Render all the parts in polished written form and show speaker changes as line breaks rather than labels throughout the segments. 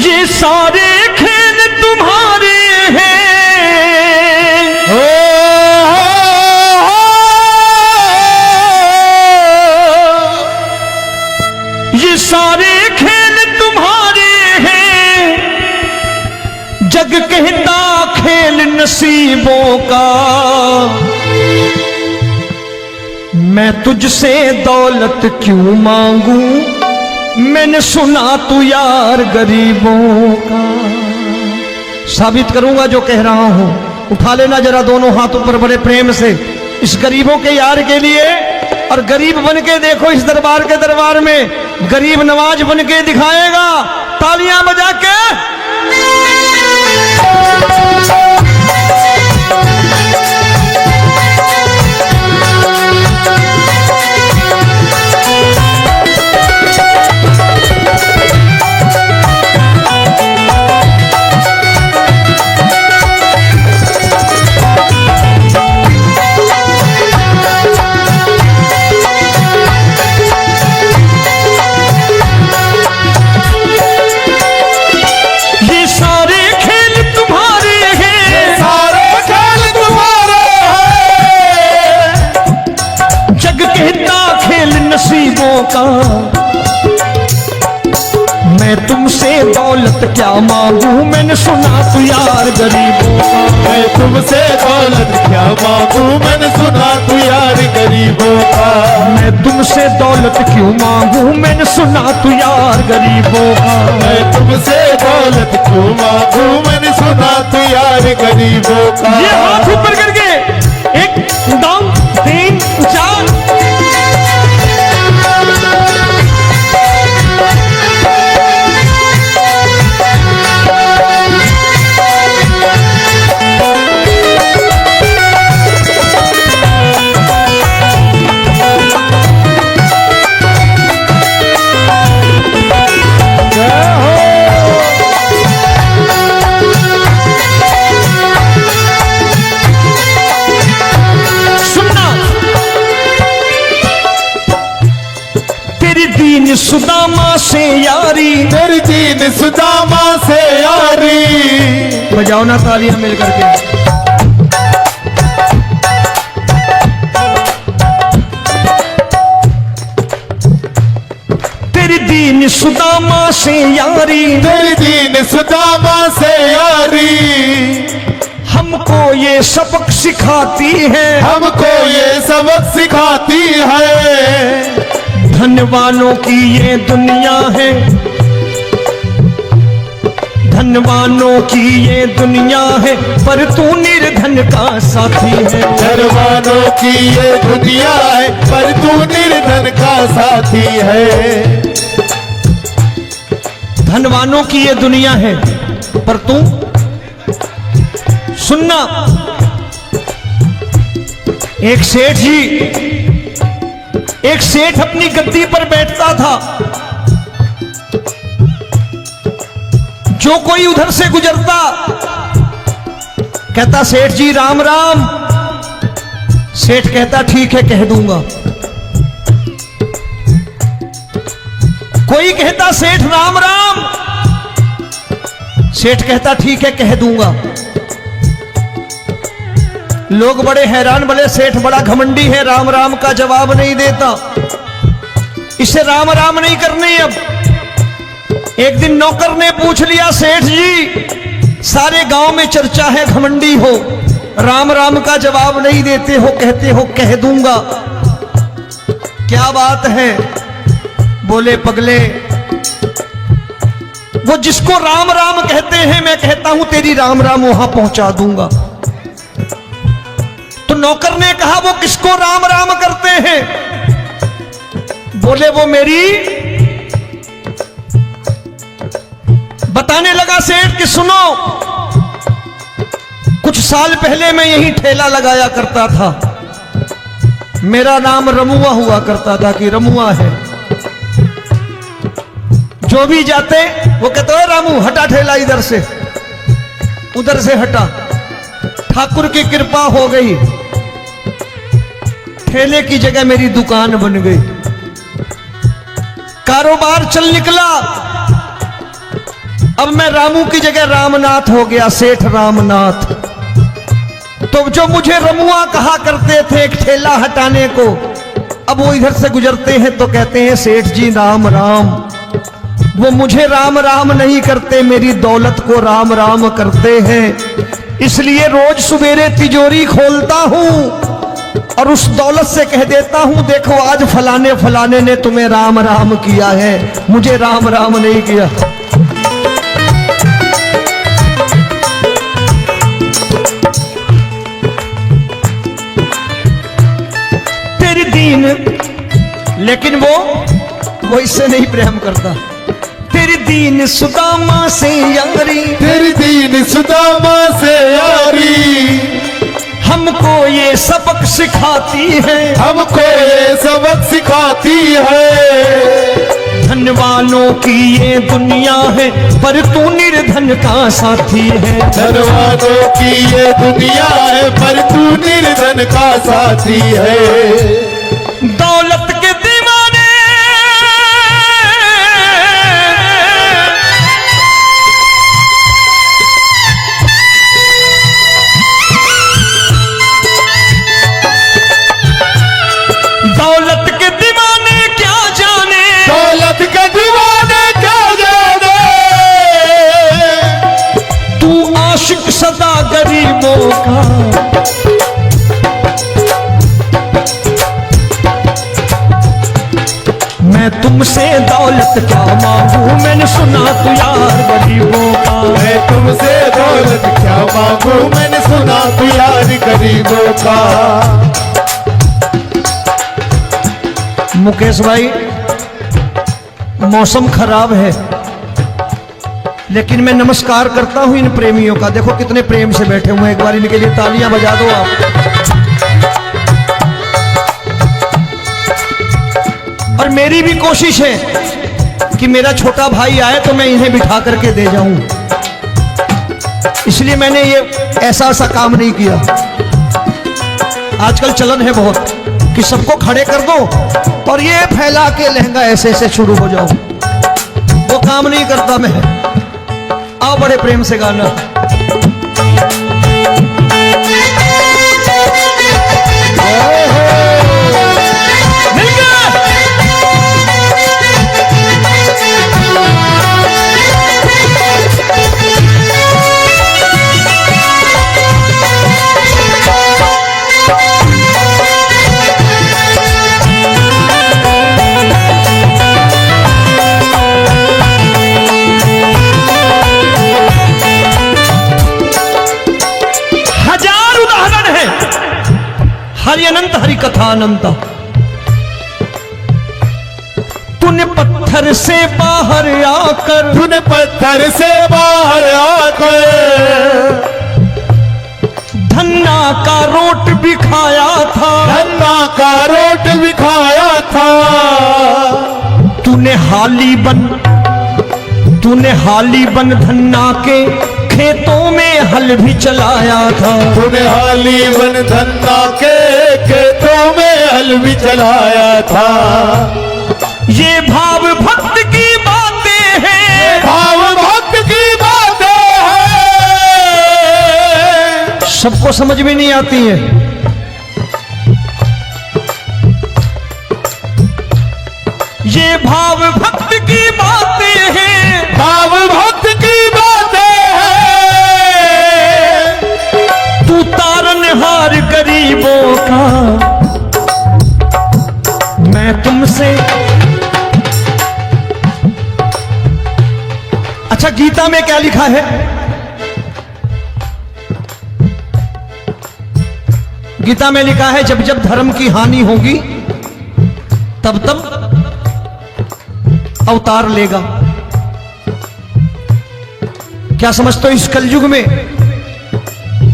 ये सारे खेल तुम्हारे हैं, ये सारे खेल तुम्हारे हैं, जग कहता खेल नसीबों का। मैं तुझसे दौलत क्यों मांगू, मैंने सुना तू यार गरीबों का। साबित करूंगा जो कह रहा हूं। उठा लेना जरा दोनों हाथों पर बड़े प्रेम से इस गरीबों के यार के लिए, और गरीब बन के देखो इस दरबार के दरबार में गरीब नवाज बन के दिखाएगा, तालियां बजा के। का मैं तुमसे दौलत क्या मांगू, मैंने सुना तू यार गरीबों का।
मैं तुमसे दौलत क्या मांगू, मैंने सुना तू यार गरीबों का।
मैं तुमसे दौलत क्यों मांगू, मैंने सुना तू यार गरीबों का।
मैं तुमसे दौलत क्यों मांगू, मैंने सुना तू यार गरीबों का।
ये हाथ ऊपर करके 1 2 3 4 सुदामा से यारी,
तेरी दीन सुदामा से यारी।
बजाओ ना तालियां मिल करके। तेरी दीन सुदामा से यारी,
तेरी दीन सुदामा से यारी।
हमको ये सबक सिखाती है,
हमको ये सबक सिखाती है।
धनवानों की ये दुनिया है, धनवानों की ये दुनिया है, पर तू निर्धन का साथी है।
धनवानों की ये दुनिया है, पर तू निर्धन का साथी है।
धनवानों की ये दुनिया है, पर तू सुनना। एक सेठ अपनी गद्दी पर बैठता था। जो कोई उधर से गुजरता कहता सेठ जी राम राम। सेठ कहता ठीक है कह दूंगा। कोई कहता सेठ राम राम। सेठ कहता ठीक है कह दूंगा। लोग बड़े हैरान, बोले सेठ बड़ा घमंडी है, राम राम का जवाब नहीं देता, इसे राम राम नहीं करनी। अब एक दिन नौकर ने पूछ लिया सेठ जी सारे गांव में चर्चा है घमंडी हो, राम राम का जवाब नहीं देते हो, कहते हो कह दूंगा, क्या बात है? बोले पगले वो जिसको राम राम कहते हैं मैं कहता हूं तेरी राम राम वहां पहुंचा दूंगा। तो नौकर ने कहा वो किसको राम राम करते हैं? बोले वो मेरी। बताने लगा सेठ कि सुनो, कुछ साल पहले मैं यही ठेला लगाया करता था, मेरा नाम रमुआ हुआ करता था कि रमुआ है। जो भी जाते वो कहते हो रामू हटा ठेला इधर से, उधर से हटा। ठाकुर की कृपा हो गई, ठेले की जगह मेरी दुकान बन गई, कारोबार चल निकला। अब मैं रामू की जगह रामनाथ हो गया, सेठ रामनाथ। तो जो मुझे रमुआ कहा करते थे एक ठेला हटाने को, अब वो इधर से गुजरते हैं तो कहते हैं सेठ जी राम राम। वो मुझे राम राम नहीं करते, मेरी दौलत को राम राम करते हैं। इसलिए रोज सवेरे तिजोरी खोलता हूं और उस दौलत से कह देता हूं, देखो आज फलाने फलाने ने तुम्हें राम राम किया है, मुझे राम राम नहीं किया। तेरी दीन, लेकिन वो इससे नहीं प्रेम करता। तेरी दीन सुदामा से यारी,
तेरी दीन सुदामा से यारी,
हमको ये सबक सिखाती है,
हमको ये सबक सिखाती है।
धन वालों की ये दुनिया है, पर तू निर्धन का साथी है।
धन वालों की ये दुनिया है, पर तू निर्धन का साथी है।
दौलत के दीवाने दौलत के दीवाने क्या जाने,
दौलत के दीवाने क्या जाने।
तू आशिक सदा गरीबों का। मैं तुमसे दौलत क्या मांगू, मैंने सुना तू यार गरीबों का।
मैं तुमसे दौलत क्या मांगू, मैंने सुना तू यार गरीबों का।
मुकेश भाई, मौसम खराब है, लेकिन मैं नमस्कार करता हूं इन प्रेमियों का। देखो कितने प्रेम से बैठे हुए हैं, एक बार इनके लिए तालियां बजा दो आप। और मेरी भी कोशिश है कि मेरा छोटा भाई आए तो मैं इन्हें बिठा करके दे जाऊं, इसलिए मैंने ये ऐसा काम नहीं किया। आजकल चलन है बहुत कि सबको खड़े कर दो और ये फैला के लहंगा ऐसे ऐसे शुरू हो जाओ, वो काम नहीं करता मैं। आओ बड़े प्रेम से गाना। मिल गया। हरि अनंत हरि कथा अनंत। तूने पत्थर से बाहर आकर,
तूने पत्थर से बाहर आकर
धन्ना का रोट भी खाया था,
धन्ना का रोट भी खाया था।
तूने हाली बन धन्ना के खेतों में हल भी चलाया था।
तूने हाली बन धन्ना के खेतों में हल भी चलाया था।
ये भाव भक्त की बातें हैं,
भाव भक्त की बातें हैं,
सबको समझ में नहीं आती है। ये भाव भक्त की बातें हैं,
भाव भक्त की बातें हैं।
तू तारनहार गरीबों का, मैं तुमसे। अच्छा, गीता में क्या लिखा है? गीता में लिखा है जब जब धर्म की हानि होगी तब तब अवतार लेगा। क्या समझते हो, इस कलयुग में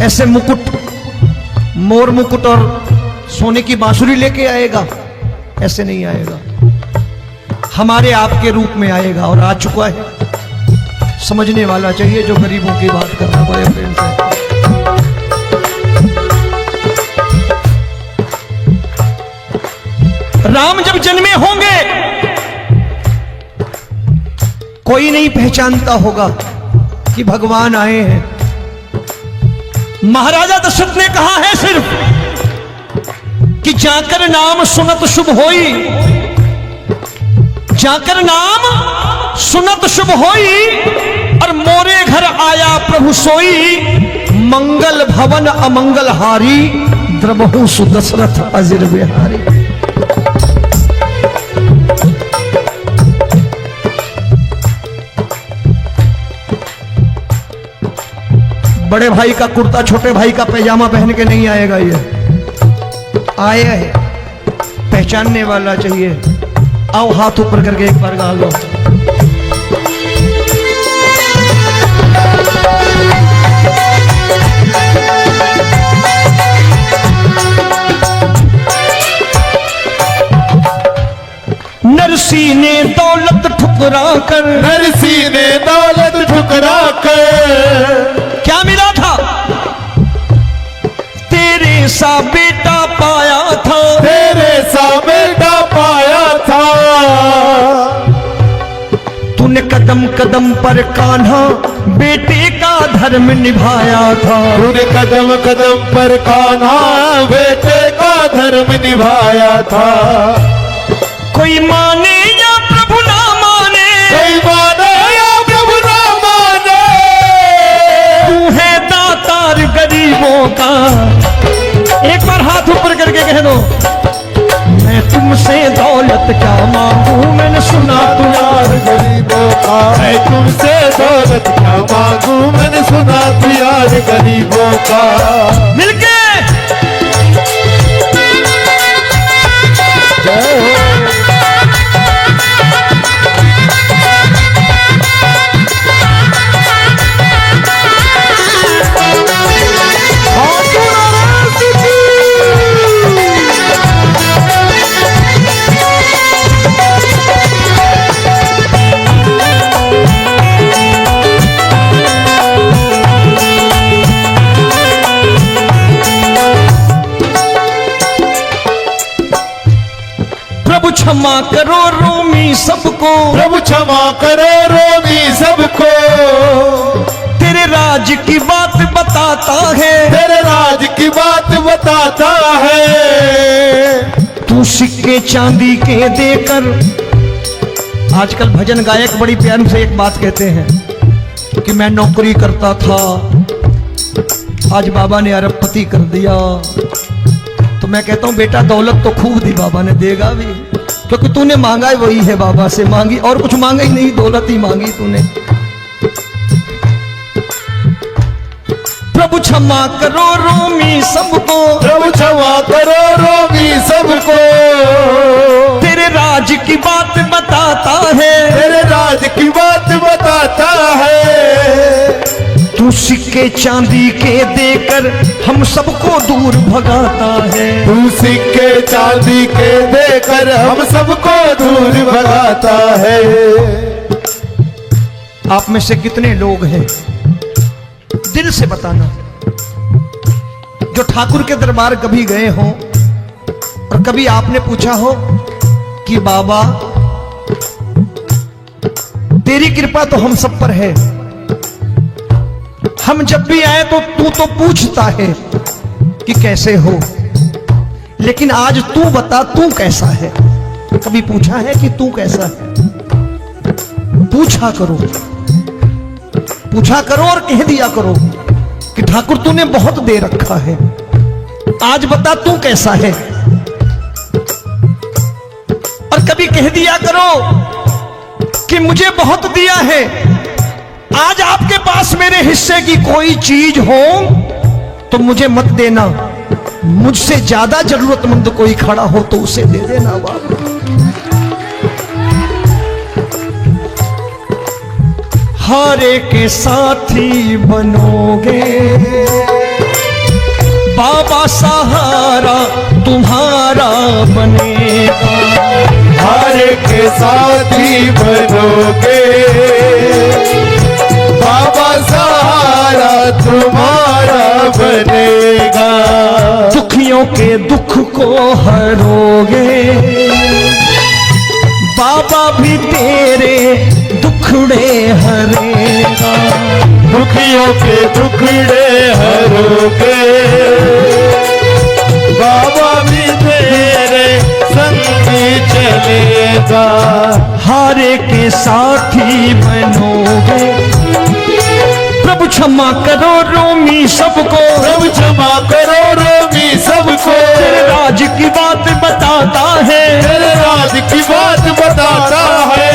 ऐसे मुकुट, मोर मुकुट और सोने की बांसुरी लेके आएगा? ऐसे नहीं आएगा, हमारे आपके रूप में आएगा और आ चुका है। समझने वाला चाहिए जो गरीबों की बात कर रहा है बड़े प्रेम से। राम जब जन्मे होंगे, कोई नहीं पहचानता होगा कि भगवान आए हैं। महाराजा दशरथ ने कहा है सिर्फ कि जाकर नाम सुनत शुभ होई, जाकर नाम सुनत शुभ होई, और मोरे घर आया प्रभु सोई, मंगल भवन अमंगल हारी, द्रबहु सुदशरथ अजिर बिहारी। बड़े भाई का कुर्ता छोटे भाई का पैजामा पहन के नहीं आएगा, ये आया है पहचानने वाला चाहिए। आओ हाथ ऊपर करके एक बार गा लो। नरसी ने दौलत ठुकरा कर,
नरसी ने दौलत ठुकरा कर,
क्या मिला था? तेरे सा बेटा पाया था,
तेरे सा बेटा पाया था।
तूने कदम कदम पर कान्हा बेटे का धर्म निभाया था,
तूने कदम कदम पर कान्हा बेटे का धर्म निभाया था।
कोई माने या प्रभु ना माने,
कोई माने या प्रभु ना माने,
तू है दातार गरीबों का। एक बार हाथ ऊपर करके कह दो, मैं तुमसे दौलत क्या मांगू, मैंने सुना तू यार
गरीबों का। मैं तुमसे दौलत क्या मांगू, मैंने सुना तू यार गरीबों का।
मिलके
जय हो।
क्षमा करो रोमी सबको,
प्रभु क्षमा करो रोमी सबको।
तेरे राज की बात बताता है,
तेरे राज की बात बताता है।
तू सिक्के चांदी के देकर, आजकल भजन गायक बड़ी प्यार से एक बात कहते हैं कि मैं नौकरी करता था, आज बाबा ने अरबपति कर दिया। तो मैं कहता हूं बेटा दौलत तो खूब दी बाबा ने, देगा भी, क्योंकि तूने मांगा ही वही है, बाबा से मांगी और कुछ मांगा ही नहीं, दौलत ही मांगी तूने। प्रभु क्षमा करो रोमी सबको,
प्रभु क्षमा करो रोमी सबको।
तेरे राज की बात बताता है,
तेरे राज की बात बताता है।
तू सिक्के चांदी के देकर हम सबको दूर भगाता है,
तू सिक्के चांदी के देकर हम सबको दूर भगाता है।
आप में से कितने लोग हैं, दिल से बताना, जो ठाकुर के दरबार कभी गए हो और कभी आपने पूछा हो कि बाबा तेरी कृपा तो हम सब पर है, हम जब भी आए तो तू तो पूछता है कि कैसे हो, लेकिन आज तू बता तू कैसा है। कभी पूछा है कि तू कैसा है? पूछा करो, पूछा करो और कह दिया करो कि ठाकुर तूने बहुत दे रखा है, आज बता तू कैसा है। और कभी कह दिया करो कि मुझे बहुत दिया है, आज आपके पास मेरे हिस्से की कोई चीज हो तो मुझे मत देना, मुझसे ज्यादा जरूरतमंद कोई खड़ा हो तो उसे दे देना बाबा। हारे के साथी बनोगे बाबा, सहारा तुम्हारा बनेगा।
हारे के साथी बनोगे बाबा, सहारा तुम्हारा बनेगा।
दुखियों के दुख को हरोगे बाबा, भी तेरे दुख दुखड़े हरेगा।
दुखियों के दुखड़े हरोगे, बाबा भी तेरे संग चलेगा।
हारे के साथी बनोगे, प्रभु क्षमा करो रोमी सबको,
प्रभु क्षमा करो रोमी सबको।
तेरे राज की बात बताता है,
तेरे राज की बात बताता है।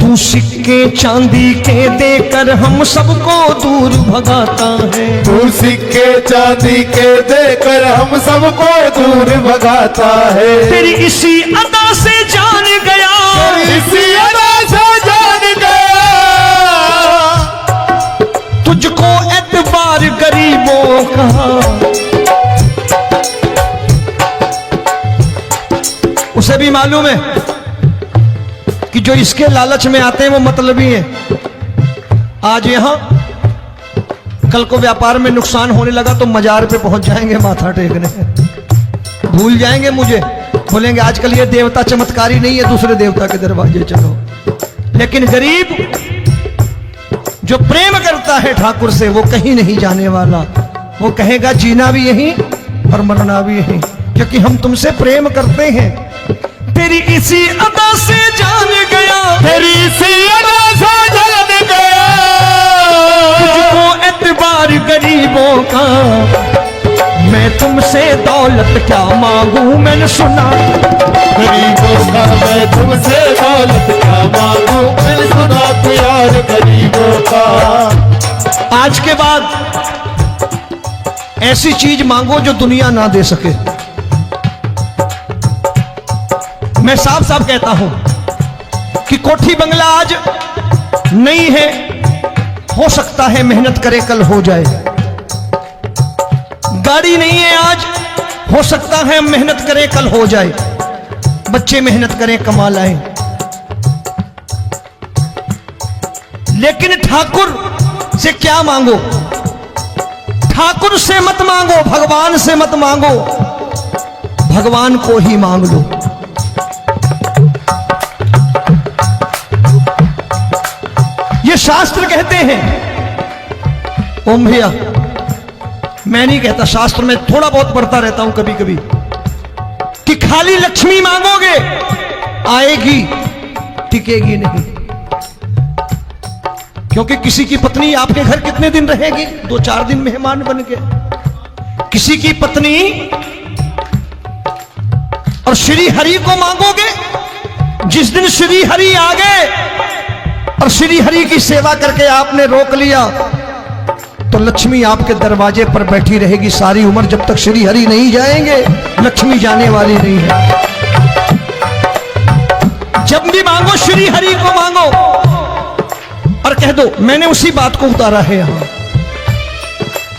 तू सिक्के चांदी के देकर हम सबको दूर भगाता है।
तू सिक्के चांदी के देकर हम सबको दूर भगाता है।
तेरी इसी अदा से जान गया,
इसी अदा से जान गया,
तुझको एतबार गरीबों का। उसे भी मालूम है कि जो इसके लालच में आते हैं वो मतलबी हैं। आज यहां कल को व्यापार में नुकसान होने लगा तो मजार पे पहुंच जाएंगे माथा टेकने, भूल जाएंगे मुझे, बोलेंगे आजकल ये देवता चमत्कारी नहीं है, दूसरे देवता के दरवाजे चलो। लेकिन गरीब जो प्रेम करता है ठाकुर से वो कहीं नहीं जाने वाला। वो कहेगा जीना भी यहीं और मरना भी यहीं, क्योंकि हम तुमसे प्रेम करते हैं। तेरी इसी अदा से जान गया,
तेरी इसी अदा से जान गया,
तुझको एतबार गरीबों का। मैं तुमसे दौलत क्या मांगू, मैंने सुना
गरीबों का। मैं तुमसे दौलत क्या मांगू, मैंने सुना प्यार गरीबों का।
आज के बाद ऐसी चीज मांगो जो दुनिया ना दे सके। मैं साफ साफ कहता हूं कि कोठी बंगला आज नहीं है, हो सकता है मेहनत करे कल हो जाए। गाड़ी नहीं है आज, हो सकता है मेहनत करें कल हो जाए। बच्चे मेहनत करें कमा लाएं, लेकिन ठाकुर से क्या मांगो? ठाकुर से मत मांगो, भगवान से मत मांगो, भगवान को ही मांग लो। ये शास्त्र कहते हैं। ओम भैया, मैं नहीं कहता, शास्त्र में थोड़ा बहुत पढ़ता रहता हूं कभी कभी, कि खाली लक्ष्मी मांगोगे आएगी, टिकेगी नहीं। क्योंकि किसी की पत्नी आपके घर कितने दिन रहेगी? 2-4 दिन मेहमान बन के। किसी की पत्नी और श्री हरि को मांगोगे, जिस दिन श्री हरि आ गए और श्री हरि की सेवा करके आपने रोक लिया तो लक्ष्मी आपके दरवाजे पर बैठी रहेगी सारी उम्र। जब तक श्री हरि नहीं जाएंगे लक्ष्मी जाने वाली नहीं है। जब भी मांगो श्री हरि को मांगो और कह दो मैंने उसी बात को उतारा है यहां।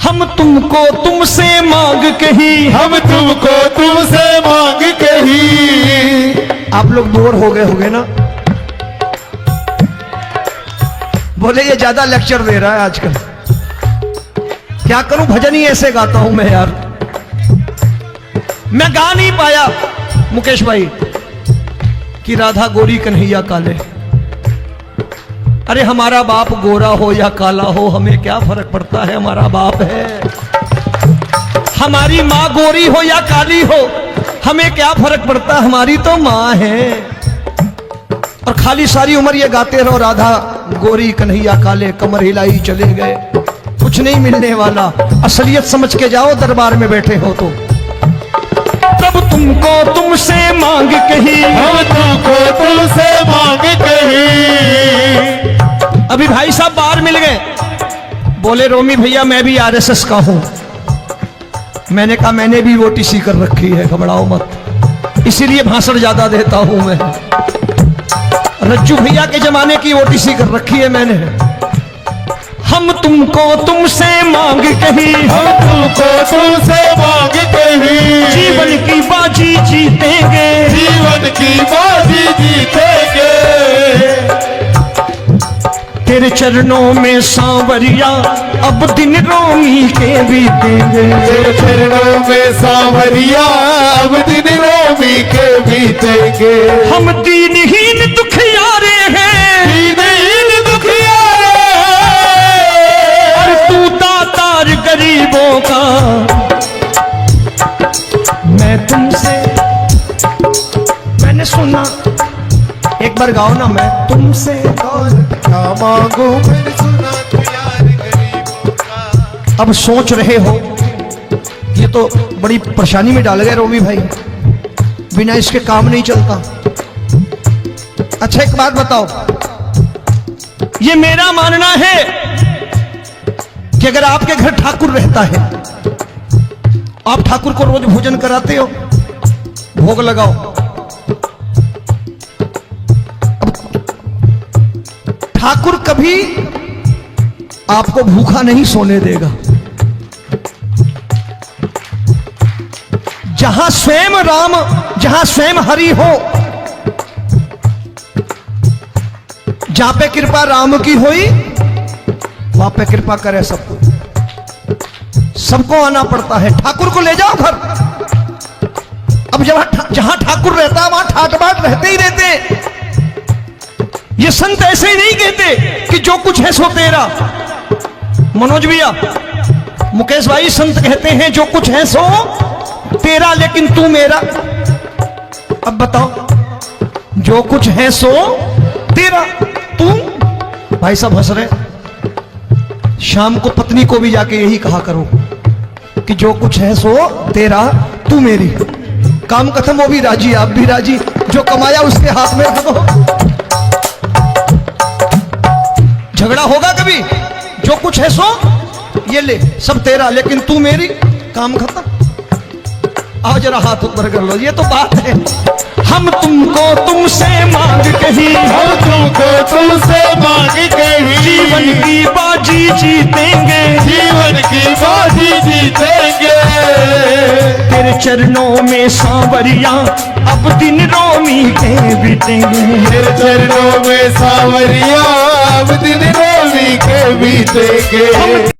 हम तुमको तुमसे मांग कही,
हम तुमको तुमसे मांग कही।
आप लोग बोर हो गए होंगे ना, बोले ये ज्यादा लेक्चर दे रहा है आजकल। क्या करूं, भजन ही ऐसे गाता हूं मैं यार। मैं गा नहीं पाया मुकेश भाई कि राधा गोरी कन्हैया काले। अरे हमारा बाप गोरा हो या काला हो हमें क्या फर्क पड़ता है, हमारा बाप है। हमारी माँ गोरी हो या काली हो हमें क्या फर्क पड़ता, हमारी तो माँ है। और खाली सारी उम्र ये गाते रहो राधा गोरी कन्हैया काले, कमर हिलाई चले गए, कुछ नहीं मिलने वाला। असलियत समझ के जाओ दरबार में बैठे हो तो। प्रभु तुमको तुमसे मांग कही,
हम तुमको तुमसे मांग कही।
अभी भाई साहब बाहर मिल गए, बोले रोमी भैया मैं भी आरएसएस का हूं। मैंने कहा मैंने भी ओटीसी कर रखी है, घबराओ मत, इसीलिए भाषण ज्यादा देता हूं मैं। रज्जू भैया के जमाने की ओटीसी कर रखी है मैंने। हम तुमको तुमसे मांग कही,
हम तुमको तुमसे मांग कही।
जीवन की बाजी जीतेंगे,
जीवन की बाजी जीतेंगे।
तेरे चरणों में सांवरिया अब दिन रोमी के बीतेंगे।
तेरे चरणों में सांवरिया अब दिन रोमी के बीतेंगे।
हम दीनहीन दुखियारे हैं,
दीन
बार गाओ ना, मैं तुमसे
दौलत क्या मांगू मैंने सुना तू यार गरीबों का।
अब सोच रहे हो ये तो बड़ी परेशानी में डाल गए रोवी भाई, बिना इसके काम नहीं चलता। अच्छा एक बात बताओ, ये मेरा मानना है कि अगर आपके घर ठाकुर रहता है, आप ठाकुर को रोज भोजन कराते हो, भोग लगाओ, ठाकुर कभी आपको भूखा नहीं सोने देगा। जहां स्वयं राम, जहां स्वयं हरि हो, जहां पे कृपा राम की हुई वहां पे कृपा करे सबको, सबको आना पड़ता है। ठाकुर को ले जाओ घर। अब जहां ठाकुर रहता है वहां ठाट बाट रहते ही रहते। ये संत ऐसे ही नहीं कहते कि जो कुछ है सो तेरा। मनोज भैया, मुकेश भाई, संत कहते हैं जो कुछ है सो तेरा लेकिन तू मेरा। अब बताओ, जो कुछ है सो तेरा, तू। भाई साहब हंस रहे। शाम को पत्नी को भी जाके यही कहा करो कि जो कुछ है सो तेरा, तू मेरी। काम खत्म, वो भी राजी, आप भी राजी, जो कमाया उसके हाथ में रखो। झगड़ा होगा कभी? जो कुछ है सो ये ले, सब तेरा लेकिन तू मेरी, काम खत्म। आओ जरा हाथ ऊपर कर लो, ये तो बात है। हम तुमको तुमसे मांग कहीं,
हम तुमको तुमसे मांग कहीं,
जीवन की बाजी जीतेंगे,
जीवन की बाजी जीतेंगे।
तेरे चरणों में सांवरिया अब दिन रोमी के बीतेंगे।
तेरे चरणों में सांवरिया अब दिन रोमी के बीतेंगे।